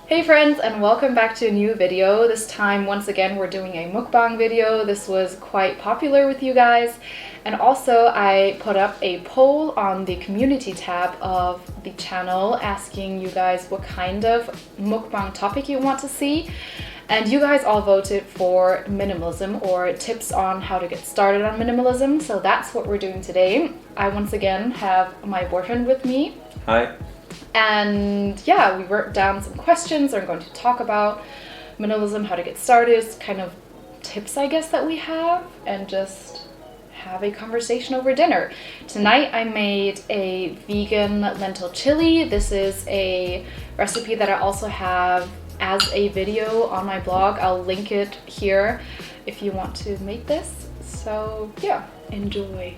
Hey friends, and welcome back to a new video. This time, once again, we're doing a mukbang video. This was quite popular with you guys. And also, I put up a poll on the community tab of the channel asking you guys what kind of mukbang topic you want to see. And you guys all voted for minimalism or tips on how to get started on minimalism. So that's what we're doing today. I once again have my boyfriend with me. Hi. And yeah, we wrote down some questions. I'm going to talk about minimalism, how to get started, kind of tips, I guess, that we have, and just have a conversation over dinner. Tonight I made a vegan lentil chili. This is a recipe that I also have as a video on my blog. I'll link it here if you want to make this. So yeah, enjoy.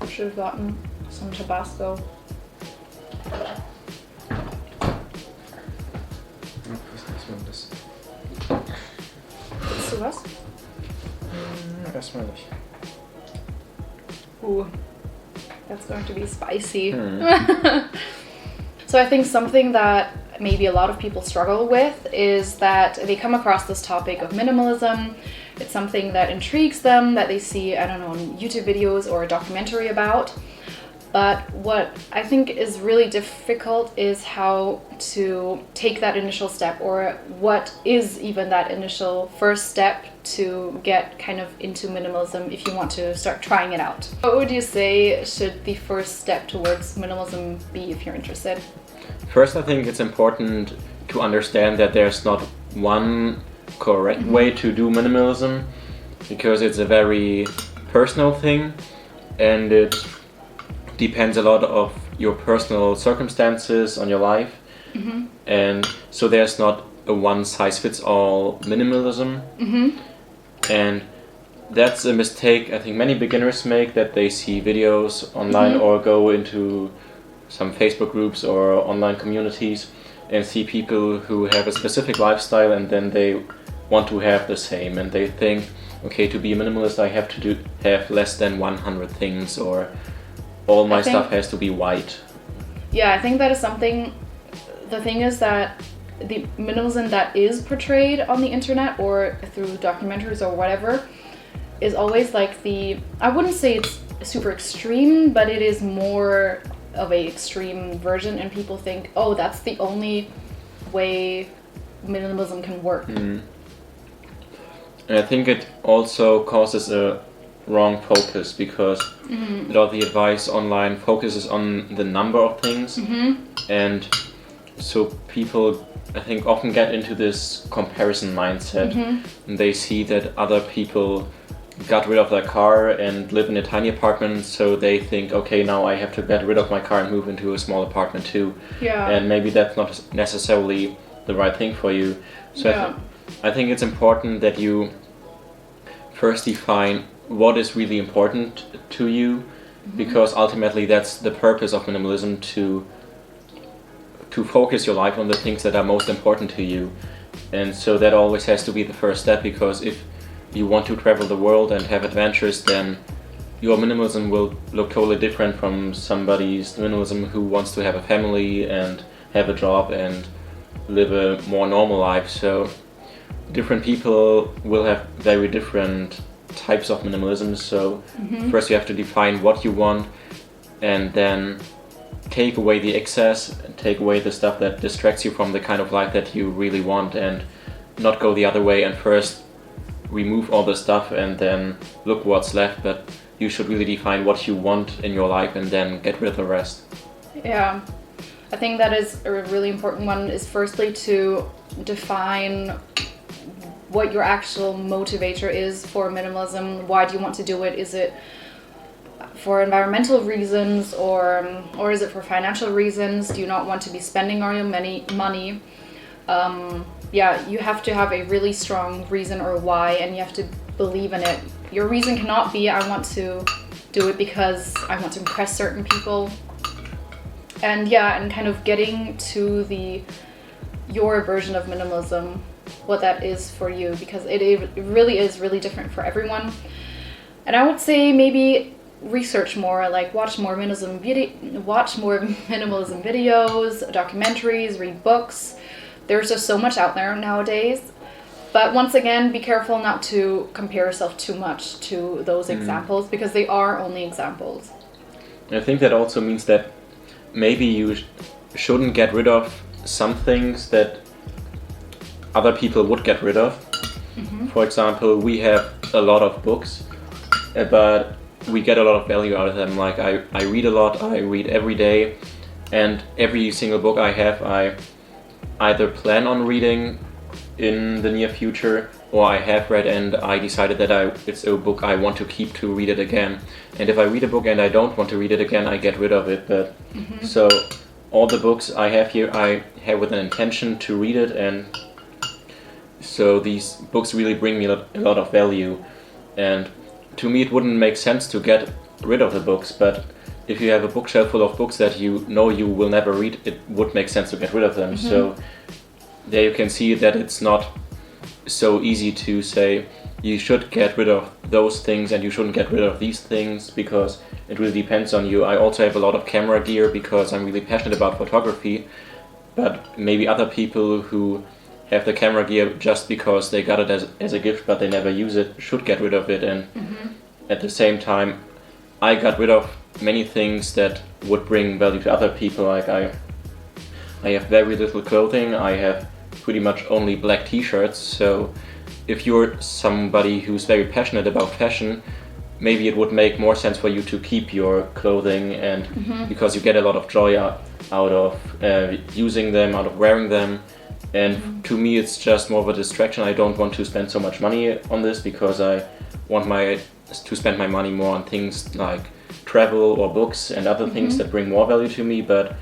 Should have gotten some Tabasco. Willst du was? Erstmal nicht. Ooh, that's going to be spicy. So I think something that maybe a lot of people struggle with is that they come across this topic of minimalism. It's something that intrigues them, that they see, I don't know, on YouTube videos or a documentary about. But what I think is really difficult is how to take that initial step, or what is even that initial first step to get kind of into minimalism if you want to start trying it out. What would you say should the first step towards minimalism be if you're interested? First, I think it's important to understand that there's not one correct way to do minimalism, because it's a very personal thing and it depends a lot of your personal circumstances on your life. And so there's not a one-size-fits-all minimalism. And that's a mistake I think many beginners make, that they see videos online or go into some Facebook groups or online communities and see people who have a specific lifestyle, and then they want to have the same, and they think, okay, to be a minimalist I have to have less than 100 things, or all my stuff has to be white. Yeah, I think that is something. The thing is that the minimalism that is portrayed on the internet or through documentaries or whatever is always like I wouldn't say it's super extreme, but it is more of a extreme version, and people think, oh, that's the only way minimalism can work. And I think it also causes a wrong focus, because a lot of the advice online focuses on the number of things, and so people, I think, often get into this comparison mindset, and they see that other people got rid of their car and live in a tiny apartment, so they think, okay, now I have to get rid of my car and move into a small apartment too. And maybe that's not necessarily the right thing for you. So I think it's important that you first define what is really important to you, because ultimately that's the purpose of minimalism, to focus your life on the things that are most important to you. And so that always has to be the first step, because if you want to travel the world and have adventures, then your minimalism will look totally different from somebody's minimalism who wants to have a family and have a job and live a more normal life. So different people will have very different types of minimalism. So first you have to define what you want, and then take away the excess, and take away the stuff that distracts you from the kind of life that you really want, and not go the other way and first remove all the stuff and then look what's left. But you should really define what you want in your life and then get rid of the rest. Yeah, I think that is a really important one, is firstly to define what your actual motivator is for minimalism. Why do you want to do it? Is it for environmental reasons, or is it for financial reasons? Do you not want to be spending all your money? Yeah, you have to have a really strong reason or why, and you have to believe in it. Your reason cannot be, I want to do it because I want to impress certain people. And yeah, and kind of getting to your version of minimalism, what that is for you, because it really is really different for everyone. And I would say maybe research more, like watch more minimalism videos, documentaries, read books. There's just so much out there nowadays. But once again, be careful not to compare yourself too much to those examples, because they are only examples. I think that also means that maybe you shouldn't get rid of some things that other people would get rid of. For example, we have a lot of books, but we get a lot of value out of them. Like I read a lot, I read every day, and every single book I have, I either plan on reading in the near future, or I have read and I decided that it's a book I want to keep to read it again. And if I read a book and I don't want to read it again, I get rid of it. But so all the books I have here, I have with an intention to read it, and so these books really bring me a lot of value. And to me, it wouldn't make sense to get rid of the books, but if you have a bookshelf full of books that you know you will never read, it would make sense to get rid of them. So there you can see that it's not so easy to say you should get rid of those things and you shouldn't get rid of these things, because it really depends on you. I also have a lot of camera gear because I'm really passionate about photography, but maybe other people who have the camera gear just because they got it as a gift but they never use it should get rid of it. And at the same time, I got rid of many things that would bring value to other people. Like I have very little clothing. I have pretty much only black t-shirts. So if you're somebody who's very passionate about fashion, maybe it would make more sense for you to keep your clothing, and because you get a lot of joy out of using them, out of wearing them. And to me, it's just more of a distraction. I don't want to spend so much money on this because I want to spend my money more on things like travel or books and other things that bring more value to me. But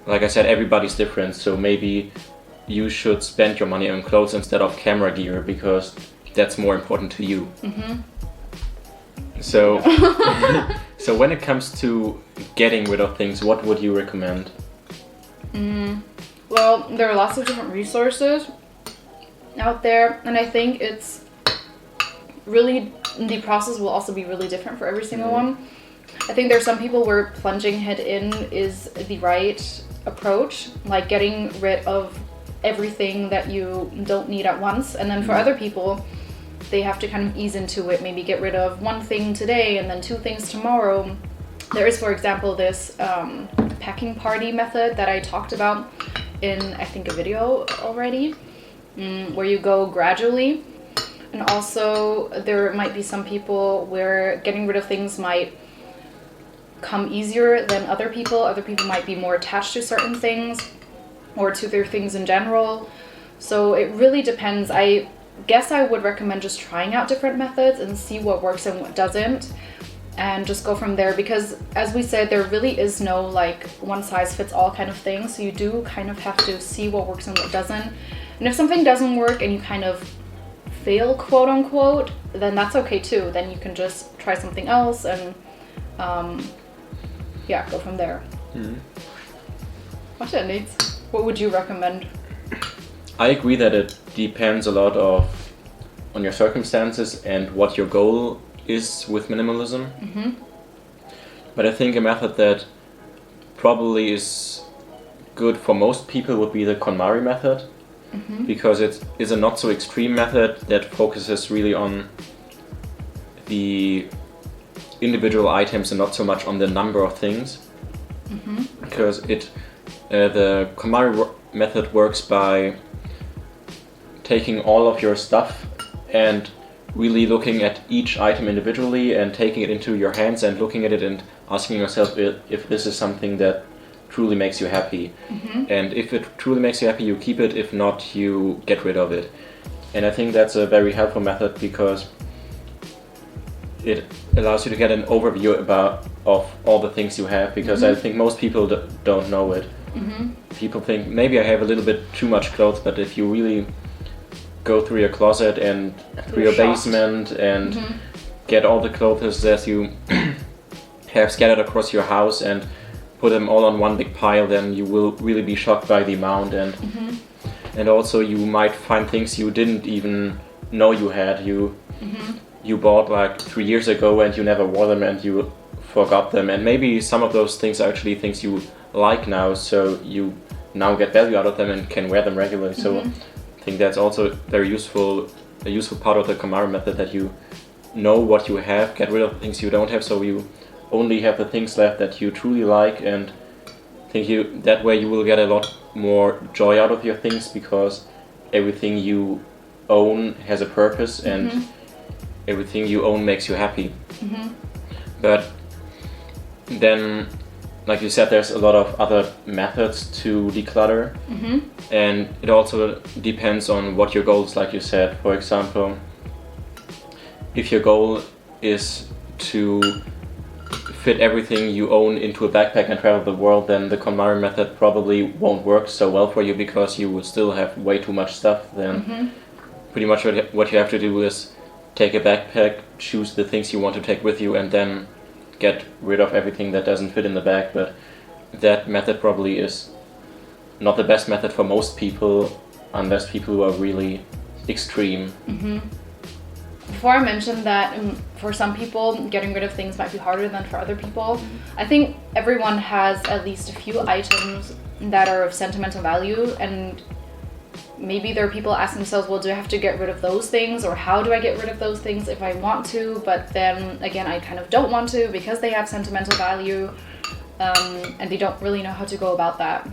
like I said, everybody's different, so maybe you should spend your money on clothes instead of camera gear because that's more important to you. So, so when it comes to getting rid of things, what would you recommend? Well, there are lots of different resources out there, and I think it's really, the process will also be really different for every single one. I think there's some people where plunging head in is the right approach, like getting rid of everything that you don't need at once, and then for other people, they have to kind of ease into it, maybe get rid of one thing today and then two things tomorrow. There is, for example, this packing party method that I talked about in, I think, a video already, where you go gradually. And also there might be some people where getting rid of things might come easier than other people. Other people might be more attached to certain things or to their things in general. So it really depends. I guess I would recommend just trying out different methods and see what works and what doesn't, and just go from there, because as we said, there really is no like one size fits all kind of thing. So you do kind of have to see what works and what doesn't. And if something doesn't work and you kind of fail, quote unquote, then that's okay too. Then you can just try something else and go from there. What would you recommend? I agree that it depends a lot on your circumstances and what your goal is with minimalism. But I think a method that probably is good for most people would be the KonMari method, because it is a not so extreme method that focuses really on the individual items and not so much on the number of things. Because the KonMari method works by taking all of your stuff and really looking at each item individually and taking it into your hands and looking at it and asking yourself if this is something that truly makes you happy. And if it truly makes you happy, you keep it. If not, you get rid of it. And I think that's a very helpful method because it allows you to get an overview of all the things you have, because I think most people don't know it. People think maybe I have a little bit too much clothes, but if you really go through your closet and through your basement and get all the clothes that you have scattered across your house and put them all on one big pile, then you will really be shocked by the amount. And also you might find things you didn't even know you had. You you bought like 3 years ago and you never wore them and you forgot them, and maybe some of those things are actually things you like now, so you now get value out of them and can wear them regularly. So I think that's also very useful, a useful part of the KonMari method, that you know what you have, get rid of things you don't have, so you only have the things left that you truly like, and I think that way you will get a lot more joy out of your things, because everything you own has a purpose, and everything you own makes you happy. But then, like you said, there's a lot of other methods to declutter, and it also depends on what your goal is, like you said. For example, if your goal is to fit everything you own into a backpack and travel the world, then the KonMari method probably won't work so well for you, because you will still have way too much stuff. Then pretty much what you have to do is take a backpack, choose the things you want to take with you, and then get rid of everything that doesn't fit in the bag. But that method probably is not the best method for most people, unless people who are really extreme. Before I mentioned that for some people getting rid of things might be harder than for other people, I think everyone has at least a few items that are of sentimental value, and maybe there are people asking themselves, well, do I have to get rid of those things, or how do I get rid of those things if I want to, but then again I kind of don't want to because they have sentimental value, and they don't really know how to go about that.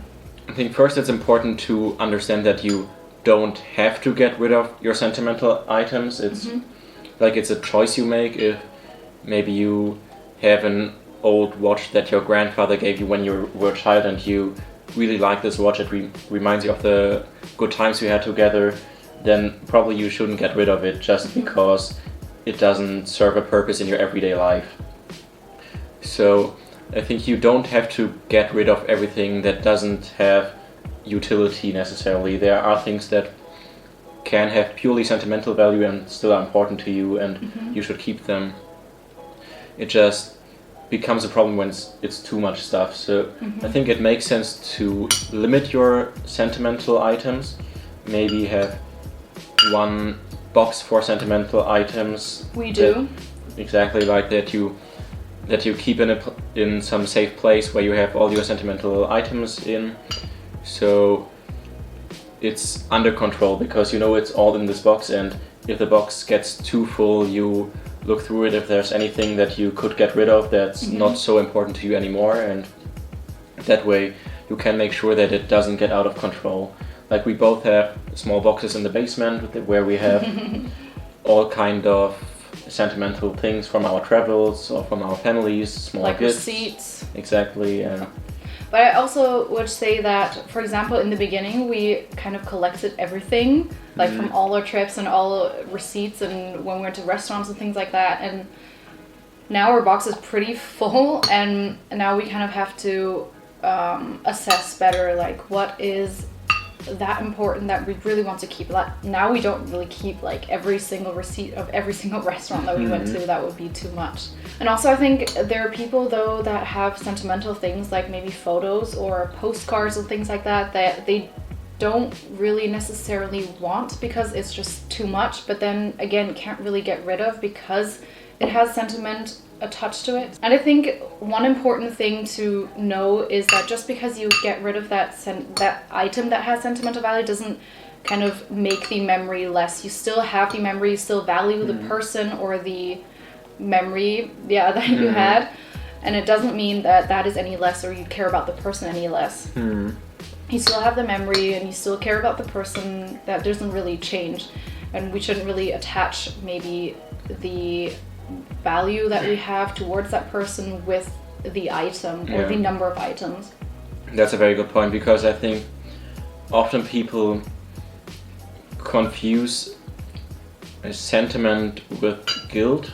I think first it's important to understand that you don't have to get rid of your sentimental items. It's like it's a choice you make. If maybe you have an old watch that your grandfather gave you when you were a child and you really like this watch, it reminds you of the good times you had together, then probably you shouldn't get rid of it just because it doesn't serve a purpose in your everyday life. So I think you don't have to get rid of everything that doesn't have utility necessarily. There are things that can have purely sentimental value and still are important to you, and you should keep them. It just becomes a problem when it's too much stuff. So I think it makes sense to limit your sentimental items. Maybe have one box for sentimental items. We do. Exactly, like that you keep in some safe place where you have all your sentimental items in. So it's under control, because you know it's all in this box, and if the box gets too full, you look through it if there's anything that you could get rid of that's not so important to you anymore, and that way you can make sure that it doesn't get out of control. Like we both have small boxes in the basement where we have all kind of sentimental things from our travels or from our families, small like gifts. Receipts. Exactly, yeah. But I also would say that, for example, in the beginning, we kind of collected everything, like from all our trips and all receipts and when we went to restaurants and things like that. And now our box is pretty full, and now we kind of have to assess better, like what is that important that we really want to keep. Like, now we don't really keep like every single receipt of every single restaurant that we went to. That would be too much. And also I think there are people though that have sentimental things, like maybe photos or postcards and things like that they don't really necessarily want because it's just too much, but then again can't really get rid of because it has sentiment attached to it. And I think one important thing to know is that just because you get rid of that item that has sentimental value doesn't kind of make the memory less. You still have the memory, you still value the person or the memory that you had, and it doesn't mean that that is any less or you care about the person any less. You still have the memory and you still care about the person. That doesn't really change, and we shouldn't really attach maybe the value that we have towards that person with the item or the number of items. That's a very good point, because I think often people confuse sentiment with guilt,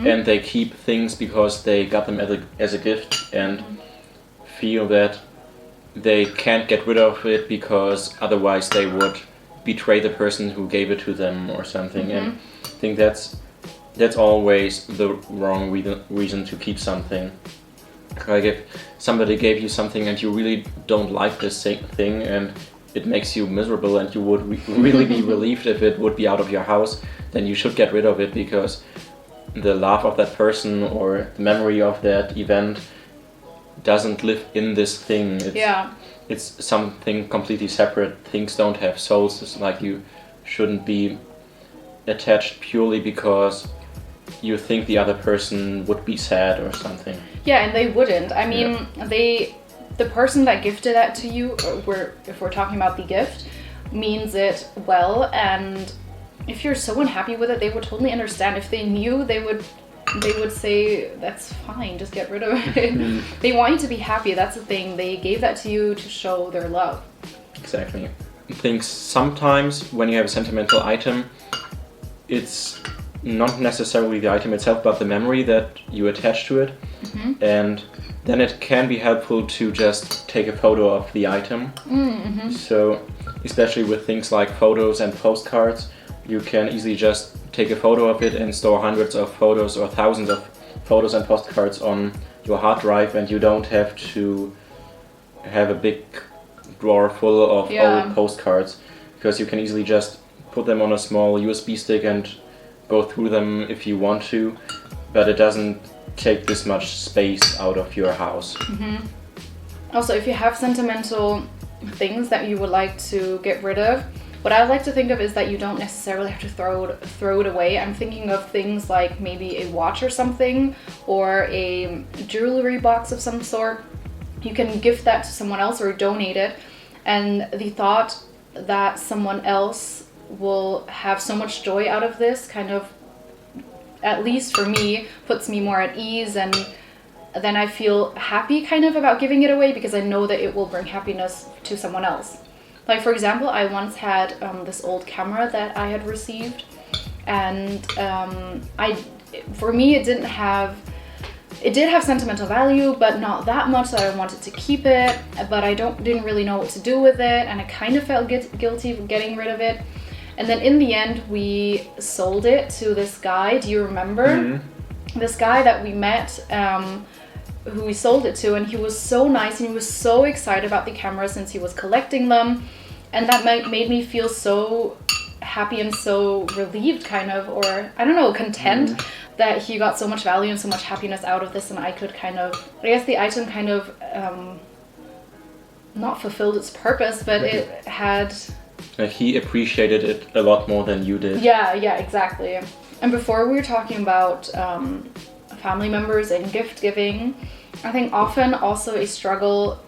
and they keep things because they got them as a gift and feel that they can't get rid of it because otherwise they would betray the person who gave it to them or something. And I think that's always the wrong reason to keep something. Like if somebody gave you something and you really don't like this thing and it makes you miserable and you would really be relieved if it would be out of your house, then you should get rid of it, because the love of that person or the memory of that event doesn't live in this thing. It's something completely separate. Things don't have souls. It's like you shouldn't be attached purely because you think the other person would be sad or something. Yeah, and they wouldn't. I mean, the person that gifted that to you, or if we're talking about the gift, means it well, and if you're so unhappy with it, they would totally understand. If they knew, they would say, that's fine, just get rid of it. They want you to be happy. That's the thing. They gave that to you to show their love. Exactly. I think sometimes when you have a sentimental item, it's not necessarily the item itself, but the memory that you attach to it. And then it can be helpful to just take a photo of the item. So especially with things like photos and postcards, you can easily just take a photo of it and store hundreds of photos or thousands of photos and postcards on your hard drive, and you don't have to have a big drawer full of old postcards, because you can easily just put them on a small USB stick and go through them if you want to, but it doesn't take this much space out of your house. Also, if you have sentimental things that you would like to get rid of, what I like to think of is that you don't necessarily have to throw it away. I'm thinking of things like maybe a watch or something, or a jewelry box of some sort. You can gift that to someone else or donate it, and the thought that someone else will have so much joy out of this kind of, at least for me, puts me more at ease, and then I feel happy kind of about giving it away, because I know that it will bring happiness to someone else. Like, for example, I once had this old camera that I had received, and for me it did have sentimental value, but not that much that I wanted to keep it, but I didn't really know what to do with it, and I kind of felt guilty for getting rid of it. And then in the end, we sold it to this guy. Do you remember? This guy that we met, who we sold it to, and he was so nice, and he was so excited about the camera since he was collecting them, and that made me feel so happy and so relieved, kind of, or I don't know, content that he got so much value and so much happiness out of this, and I could kind of, I guess the item kind of not fulfilled its purpose, but it had... He appreciated it a lot more than you did. Yeah, exactly. And before we were talking about family members and gift giving, I think often also a struggle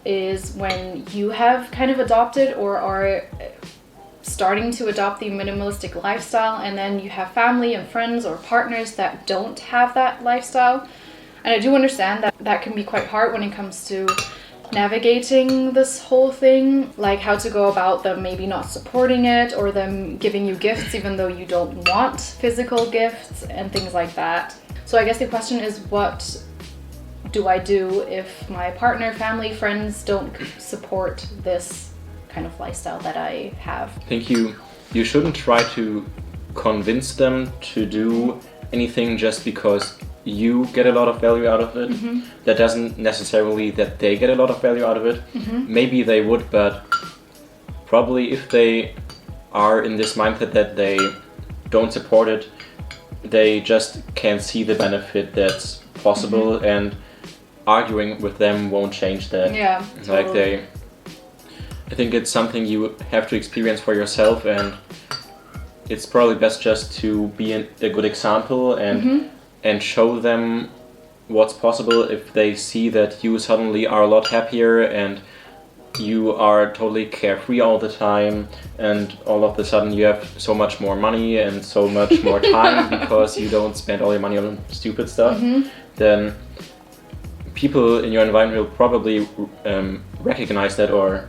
is when you have kind of adopted or are starting to adopt the minimalistic lifestyle, and then you have family and friends or partners that don't have that lifestyle. And I do understand that that can be quite hard when it comes to navigating this whole thing, like how to go about them maybe not supporting it, or them giving you gifts even though you don't want physical gifts and things like that. So I guess the question is, what do I do if my partner, family, friends don't support this kind of lifestyle that I have? I think you shouldn't try to convince them to do anything just because you get a lot of value out of it. That doesn't necessarily that they get a lot of value out of it. Maybe they would, but probably if they are in this mindset that they don't support it, they just can't see the benefit that's possible, and arguing with them won't change that. Yeah, totally. Like I think it's something you have to experience for yourself, and it's probably best just to be a good example and show them what's possible. If they see that you suddenly are a lot happier and you are totally carefree all the time, and all of a sudden you have so much more money and so much more time because you don't spend all your money on stupid stuff, then people in your environment will probably recognize that, or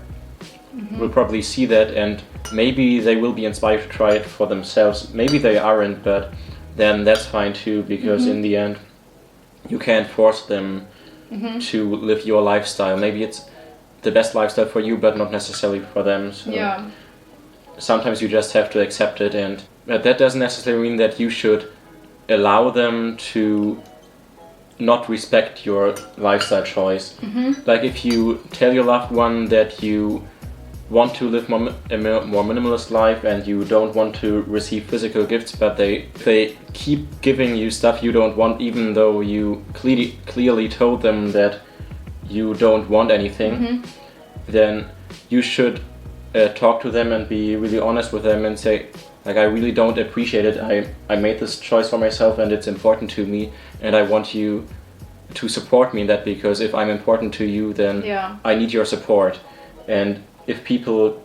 will probably see that, and maybe they will be inspired to try it for themselves. Maybe they aren't, but then that's fine too, because in the end you can't force them to live your lifestyle. Maybe it's the best lifestyle for you, but not necessarily for them. So sometimes you just have to accept it, and that doesn't necessarily mean that you should allow them to not respect your lifestyle choice. Like if you tell your loved one that you want to live a more minimalist life and you don't want to receive physical gifts, but they keep giving you stuff you don't want, even though you clearly told them that you don't want anything, then you should talk to them and be really honest with them and say, like, I really don't appreciate it. I made this choice for myself and it's important to me, and I want you to support me in that, because if I'm important to you, then I need your support. And if people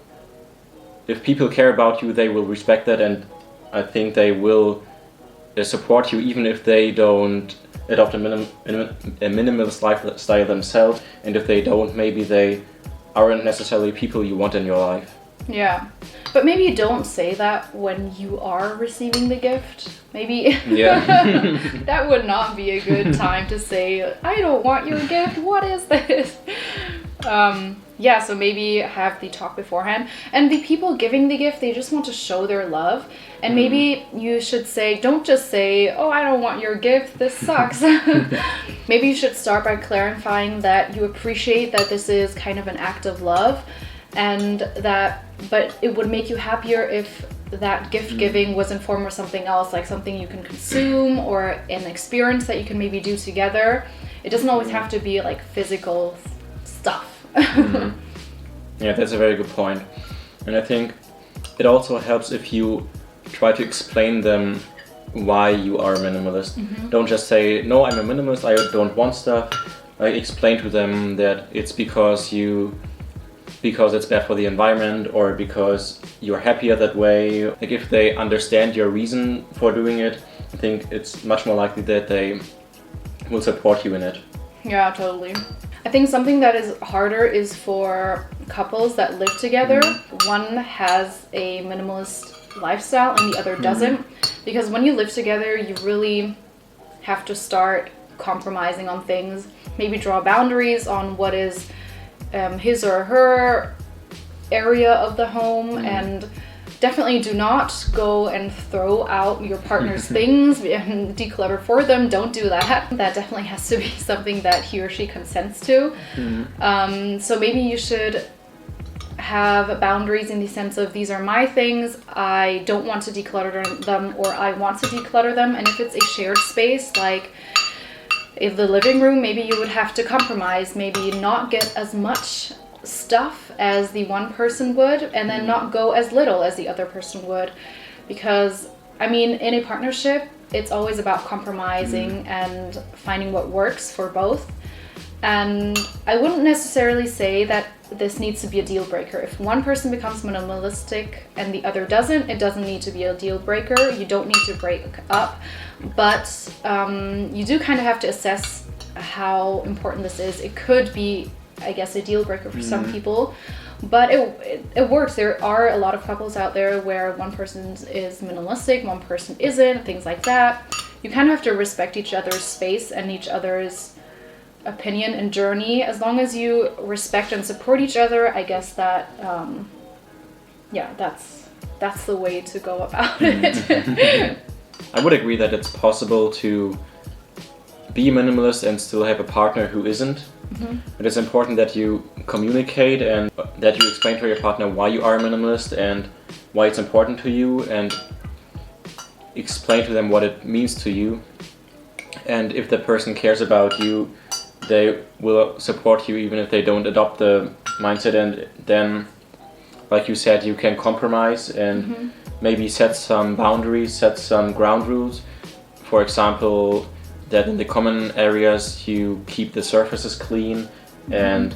care about you, they will respect that, and I think they will support you even if they don't adopt a minimalist lifestyle themselves, and if they don't, maybe they aren't necessarily people you want in your life. Yeah, but maybe you don't say that when you are receiving the gift. Maybe that would not be a good time to say, I don't want your gift, what is this? So maybe have the talk beforehand. And the people giving the gift, they just want to show their love. And maybe you should say, don't just say, oh, I don't want your gift, this sucks. Maybe you should start by clarifying that you appreciate that this is kind of an act of love, but it would make you happier if that gift giving was in form of something else, like something you can consume or an experience that you can maybe do together. It doesn't always have to be like physical stuff. Yeah, that's a very good point. And I think it also helps if you try to explain them why you are a minimalist. Don't just say, no, I'm a minimalist, I don't want stuff. I explain to them that it's because it's bad for the environment, or because you're happier that way. Like, if they understand your reason for doing it, I think it's much more likely that they will support you in it. Yeah, totally. I think something that is harder is for couples that live together. One has a minimalist lifestyle and the other doesn't. Because when you live together, you really have to start compromising on things. Maybe draw boundaries on what is his or her area of the home, and definitely do not go and throw out your partner's things and declutter for them. Don't do that. That definitely has to be something that he or she consents to. So maybe you should have boundaries in the sense of, these are my things, I don't want to declutter them, or I want to declutter them. And if it's a shared space, like if the living room, maybe you would have to compromise, maybe not get as much stuff as the one person would, and then not go as little as the other person would. Because, I mean, in a partnership, it's always about compromising and finding what works for both. And I wouldn't necessarily say that this needs to be a deal breaker. If one person becomes minimalistic and the other doesn't, it doesn't need to be a deal breaker. You don't need to break up. But you do kind of have to assess how important this is. It could be, I guess, a deal breaker for some people, but it works. There are a lot of couples out there where one person is minimalistic, one person isn't, things like that. You kind of have to respect each other's space and each other's opinion and journey. As long as you respect and support each other, I guess that that's the way to go about it. I would agree that it's possible to be a minimalist and still have a partner who isn't. But it's important that you communicate and that you explain to your partner why you are a minimalist and why it's important to you, and explain to them what it means to you. And if the person cares about you, they will support you even if they don't adopt the mindset. And then, like you said, you can compromise and maybe set some boundaries, set some ground rules. For example, that in the common areas you keep the surfaces clean, and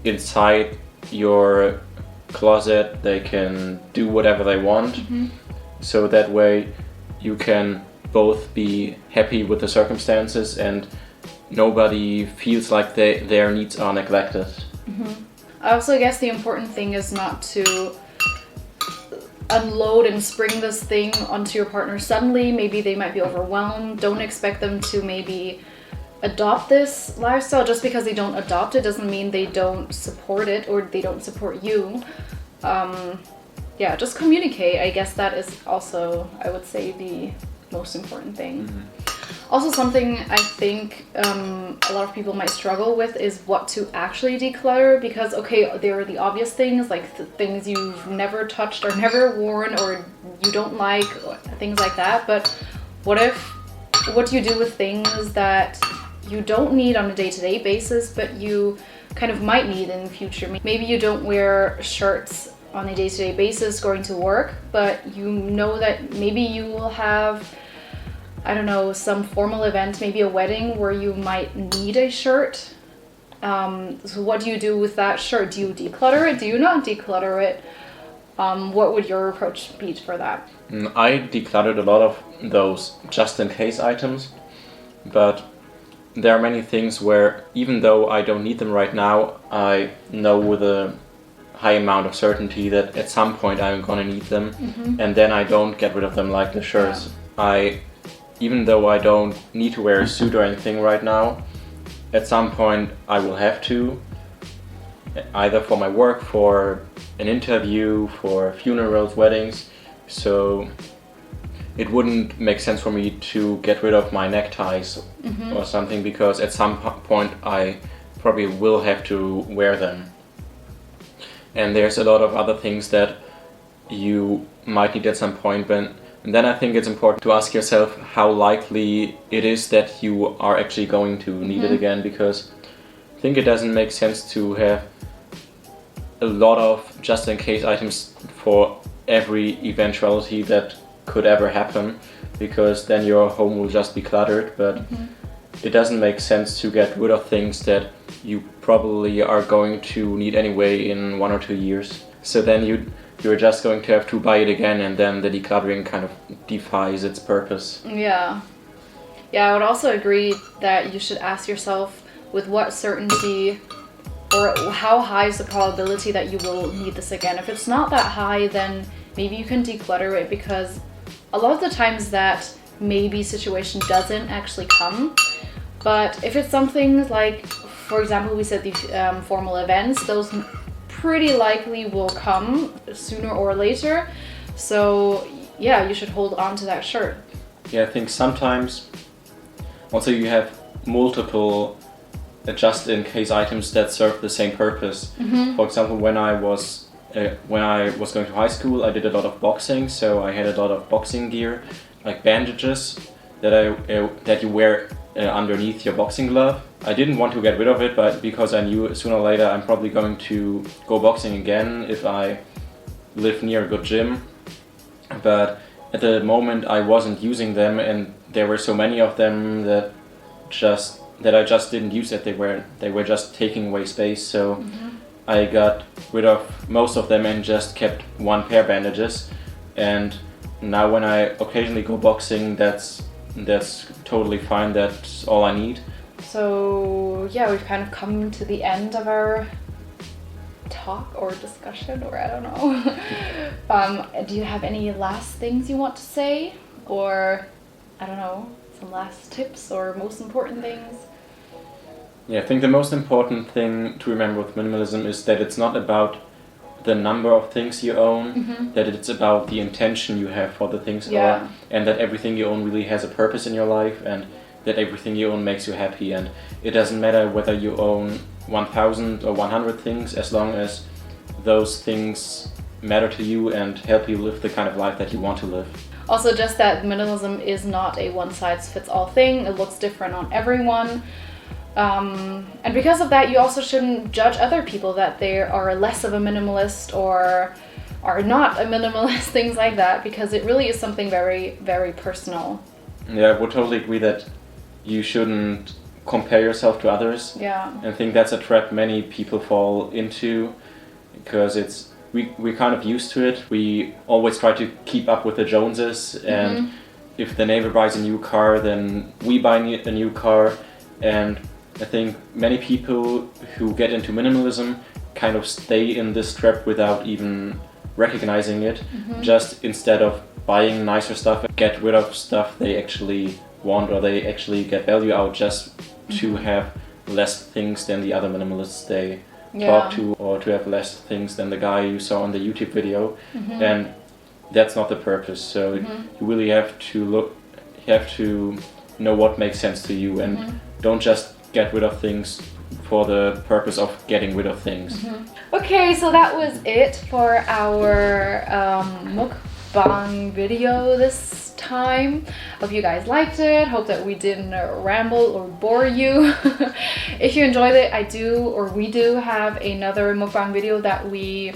inside your closet they can do whatever they want. So that way you can both be happy with the circumstances and nobody feels like their needs are neglected. I also guess the important thing is not to unload and spring this thing onto your partner suddenly. Maybe they might be overwhelmed. Don't expect them to maybe adopt this lifestyle. Just because they don't adopt it doesn't mean they don't support it or they don't support you. Just communicate. I guess that is also, I would say, the most important thing. Also, something I think a lot of people might struggle with is what to actually declutter, because okay, there are the obvious things like things you've never touched or never worn or you don't like, or things like that. But what do you do with things that you don't need on a day-to-day basis, but you kind of might need in the future? Maybe you don't wear shirts on a day-to-day basis going to work, but you know that maybe you will have, I don't know, some formal event, maybe a wedding where you might need a shirt. So what do you do with that shirt? Do you declutter it? Do you not declutter it? What would your approach be for that? I decluttered a lot of those just-in-case items, but there are many things where even though I don't need them right now, I know with a high amount of certainty that at some point I'm gonna need them, and then I don't get rid of them, like the shirts. Even though I don't need to wear a suit or anything right now, at some point I will have to, either for my work, for an interview, for funerals, weddings. So it wouldn't make sense for me to get rid of my neckties or something, because at some point I probably will have to wear them. And there's a lot of other things that you might need at some point, and then I think it's important to ask yourself how likely it is that you are actually going to need it again, because I think it doesn't make sense to have a lot of just-in-case items for every eventuality that could ever happen, because then your home will just be cluttered. But it doesn't make sense to get rid of things that you probably are going to need anyway in 1 or 2 years. So then you're just going to have to buy it again, and then the decluttering kind of defies its purpose. Yeah, I would also agree that you should ask yourself with what certainty or how high is the probability that you will need this again. If it's not that high, then maybe you can declutter it, because a lot of the times that maybe situation doesn't actually come. But if it's something like, for example, we said the formal events, those pretty likely will come sooner or later. So yeah, you should hold on to that shirt. Yeah, I think sometimes also you have multiple just-in-case items that serve the same purpose. For example, when I was going to high school, I did a lot of boxing, so I had a lot of boxing gear, like bandages that you wear underneath your boxing glove. I didn't want to get rid of it, but because I knew sooner or later I'm probably going to go boxing again if I live near a good gym. But at the moment I wasn't using them, and there were so many of them that I just didn't use it. They were just taking away space. So I got rid of most of them and just kept one pair of bandages. And now when I occasionally go boxing, that's totally fine. That's all I need. So yeah, we've kind of come to the end of our talk or discussion, or I don't know. Do you have any last things you want to say, or I don't know, some last tips or most important things? Yeah, I think the most important thing to remember with minimalism is that it's not about the number of things you own, that it's about the intention you have for the things you own, and that everything you own really has a purpose in your life, and that everything you own makes you happy. And it doesn't matter whether you own 1,000 or 100 things, as long as those things matter to you and help you live the kind of life that you want to live. Also, just that minimalism is not a one-size-fits-all thing. It looks different on everyone. And because of that, you also shouldn't judge other people that they are less of a minimalist or are not a minimalist, things like that, because it really is something very, very personal. Yeah, I would totally agree that you shouldn't compare yourself to others. Yeah. I think that's a trap many people fall into, because we're kind of used to it. We always try to keep up with the Joneses, and if the neighbor buys a new car, then we buy a new car. And I think many people who get into minimalism kind of stay in this trap without even recognizing it. Just instead of buying nicer stuff, get rid of stuff they actually want, or they actually get value out, just to have less things than the other minimalists they talk to, or to have less things than the guy you saw on the YouTube video. And that's not the purpose. So you really have to know what makes sense to you, and don't just get rid of things for the purpose of getting rid of things. Okay, so that was it for our mukbang video this time. Hope you guys liked it. Hope that we didn't ramble or bore you. If you enjoyed it, we do have another mukbang video that we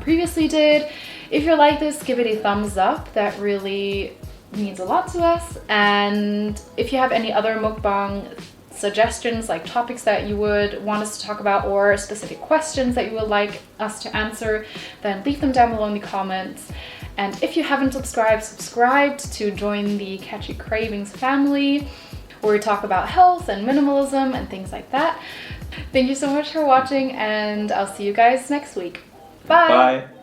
previously did. If you like this, give it a thumbs up. That really means a lot to us. And if you have any other mukbang suggestions, like topics that you would want us to talk about, or specific questions that you would like us to answer, then leave them down below in the comments. And if you haven't subscribe to join the Catchy Cravings family, where we talk about health and minimalism and things like that. Thank you so much for watching, and I'll see you guys next week. Bye! Bye!